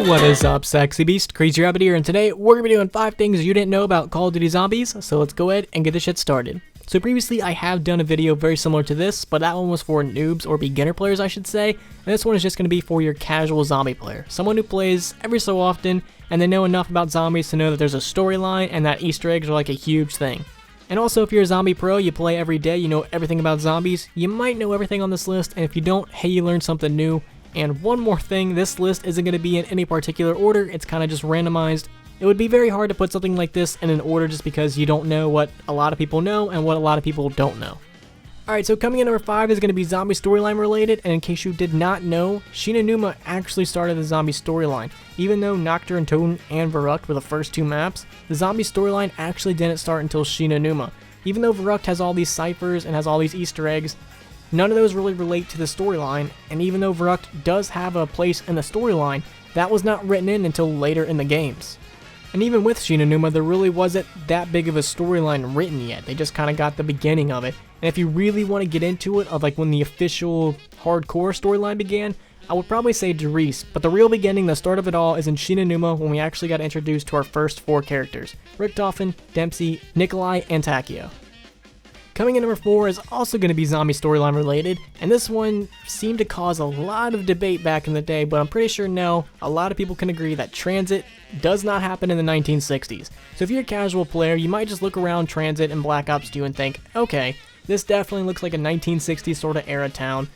What is up, sexy beast? Crazy Rabbit here, and today we're gonna be doing 5 things you didn't know about Call of Duty Zombies, so let's go ahead and get this shit started. So previously I have done a video very similar to this, but that one was for noobs or beginner players I should say, and this one is just gonna be for your casual zombie player. Someone who plays every so often, and they know enough about zombies to know that there's a storyline and that Easter eggs are like a huge thing. And also, if you're a zombie pro, you play every day, you know everything about zombies, you might know everything on this list, and if you don't, hey, you learned something new. And one more thing, this list isn't going to be in any particular order, it's kind of just randomized. It would be very hard to put something like this in an order just because you don't know what a lot of people know and what a lot of people don't know. Alright, so coming in number 5 is going to be zombie storyline related, and in case you did not know, Shinonuma actually started the zombie storyline. Even though Nocturne, Toten, and Verrucht were the first 2 maps, the zombie storyline actually didn't start until Shinonuma. Even though Verrucht has all these ciphers and has all these Easter eggs, none of those really relate to the storyline, and even though Verrucht does have a place in the storyline, that was not written in until later in the games. And even with Shinonuma, there really wasn't that big of a storyline written yet, they just kind of got the beginning of it. And if you really want to get into it, of like when the official hardcore storyline began, I would probably say Dries, but the real beginning, the start of it all, is in Shinonuma when we actually got introduced to our first 4 characters, Richtofen, Dempsey, Nikolai, and Takeo. Coming in number 4 is also going to be zombie storyline related, and this one seemed to cause a lot of debate back in the day, but I'm pretty sure now a lot of people can agree that Transit does not happen in the 1960s. So if you're a casual player, you might just look around Transit and Black Ops 2 and think, okay, this definitely looks like a 1960s sort of era town.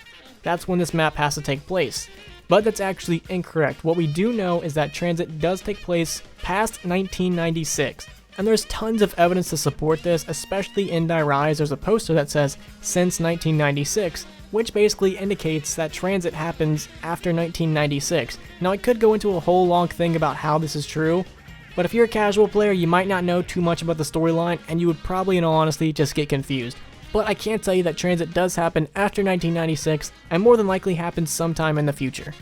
That's when this map has to take place. But that's actually incorrect. What we do know is that Transit does take place past 1996. And there's tons of evidence to support this, especially in Die Rise. There's a poster that says, since 1996, which basically indicates that Transit happens after 1996. Now I could go into a whole long thing about how this is true, but if you're a casual player, you might not know too much about the storyline, and you would probably, in all honesty, just get confused. But I can tell you that Transit does happen after 1996, and more than likely happens sometime in the future.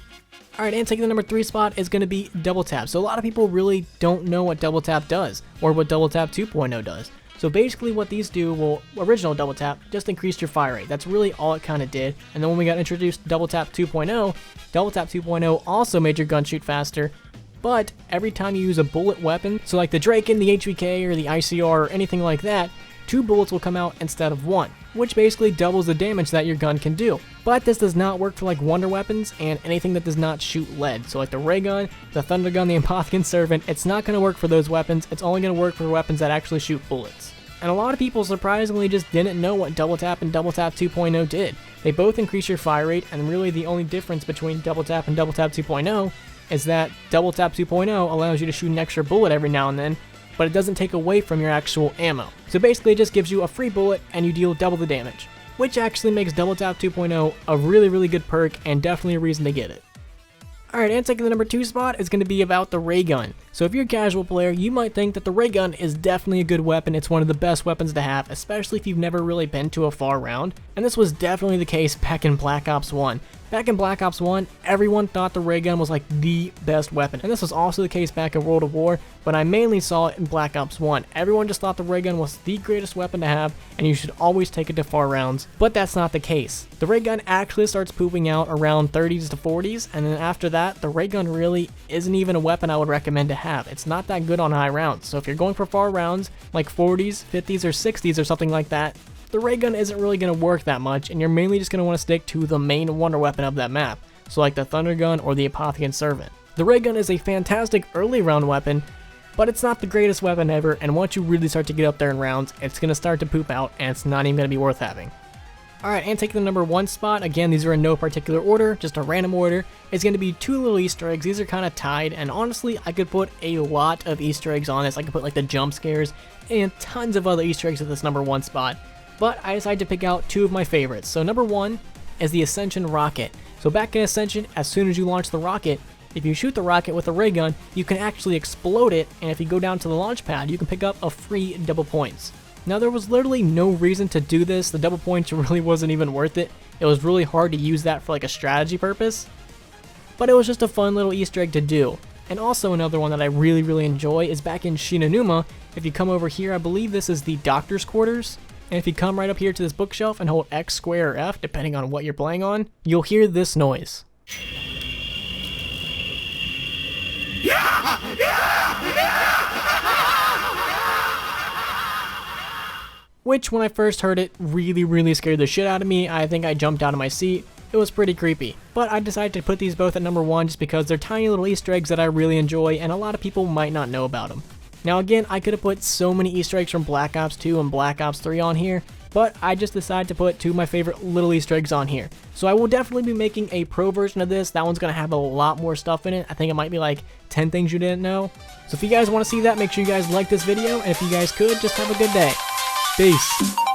Alright, and taking the number 3 spot is going to be Double Tap. So a lot of people really don't know what Double Tap does, or what Double Tap 2.0 does. So basically what these do, well, original Double Tap just increased your fire rate. That's really all it kind of did. And then when we got introduced to Double Tap 2.0, Double Tap 2.0 also made your gun shoot faster, but every time you use a bullet weapon, so like the Draken, the HVK, or the ICR, or anything like that, 2 bullets will come out instead of 1, which basically doubles the damage that your gun can do. But this does not work for like wonder weapons and anything that does not shoot lead. So like the ray gun, the thunder gun, the Apothicon Servant, it's not going to work for those weapons, it's only going to work for weapons that actually shoot bullets. And a lot of people surprisingly just didn't know what Double Tap and Double Tap 2.0 did. They both increase your fire rate, and really the only difference between Double Tap and Double Tap 2.0 is that Double Tap 2.0 allows you to shoot an extra bullet every now and then, but it doesn't take away from your actual ammo. So basically it just gives you a free bullet and you deal double the damage, which actually makes Double Tap 2.0 a really good perk and definitely a reason to get it. Alright, and taking the number 2 spot is going to be about the ray gun. So if you're a casual player, you might think that the ray gun is definitely a good weapon. It's one of the best weapons to have, especially if you've never really been to a far round. And this was definitely the case back in Black Ops 1. Back in Black Ops 1, everyone thought the ray gun was like the best weapon. And this was also the case back in World of War, but I mainly saw it in Black Ops 1. Everyone just thought the ray gun was the greatest weapon to have, and you should always take it to far rounds. But that's not the case. The ray gun actually starts pooping out around 30s to 40s, and then after that, the ray gun really isn't even a weapon I would recommend to have. It's not that good on high rounds. So if you're going for far rounds, like 40s, 50s, or 60s or something like that, the ray gun isn't really going to work that much, and you're mainly just going to want to stick to the main wonder weapon of that map, so like the thunder gun or the Apothicon Servant. The ray gun is a fantastic early round weapon, but it's not the greatest weapon ever, and once you really start to get up there in rounds, it's going to start to poop out, and it's not even going to be worth having. Alright, and taking the number 1 spot, again these are in no particular order, just a random order, is going to be 2 little Easter eggs. These are kind of tied, and honestly I could put a lot of Easter eggs on this. I could put like the jump scares and tons of other Easter eggs at this number 1 spot. But I decided to pick out 2 of my favorites. So number 1 is the Ascension rocket. So back in Ascension, as soon as you launch the rocket, if you shoot the rocket with a ray gun, you can actually explode it, and if you go down to the launch pad, you can pick up a free double points. Now there was literally no reason to do this, the double points really wasn't even worth it. It was really hard to use that for like a strategy purpose, but it was just a fun little Easter egg to do. And also another one that I really enjoy is back in Shinonuma. If you come over here, I believe this is the doctor's quarters. And if you come right up here to this bookshelf and hold X, square, or F, depending on what you're playing on, you'll hear this noise. which when I first heard it really scared the shit out of me. I think I jumped out of my seat. It was pretty creepy. But I decided to put these both at number 1 just because they're tiny little Easter eggs that I really enjoy and a lot of people might not know about them. Now again, I could have put so many Easter eggs from Black Ops 2 and Black Ops 3 on here, but I just decided to put 2 of my favorite little Easter eggs on here. So I will definitely be making a pro version of this. That one's going to have a lot more stuff in it. I think it might be like 10 things you didn't know. So if you guys want to see that, make sure you guys like this video, and if you guys could, just have a good day. Peace.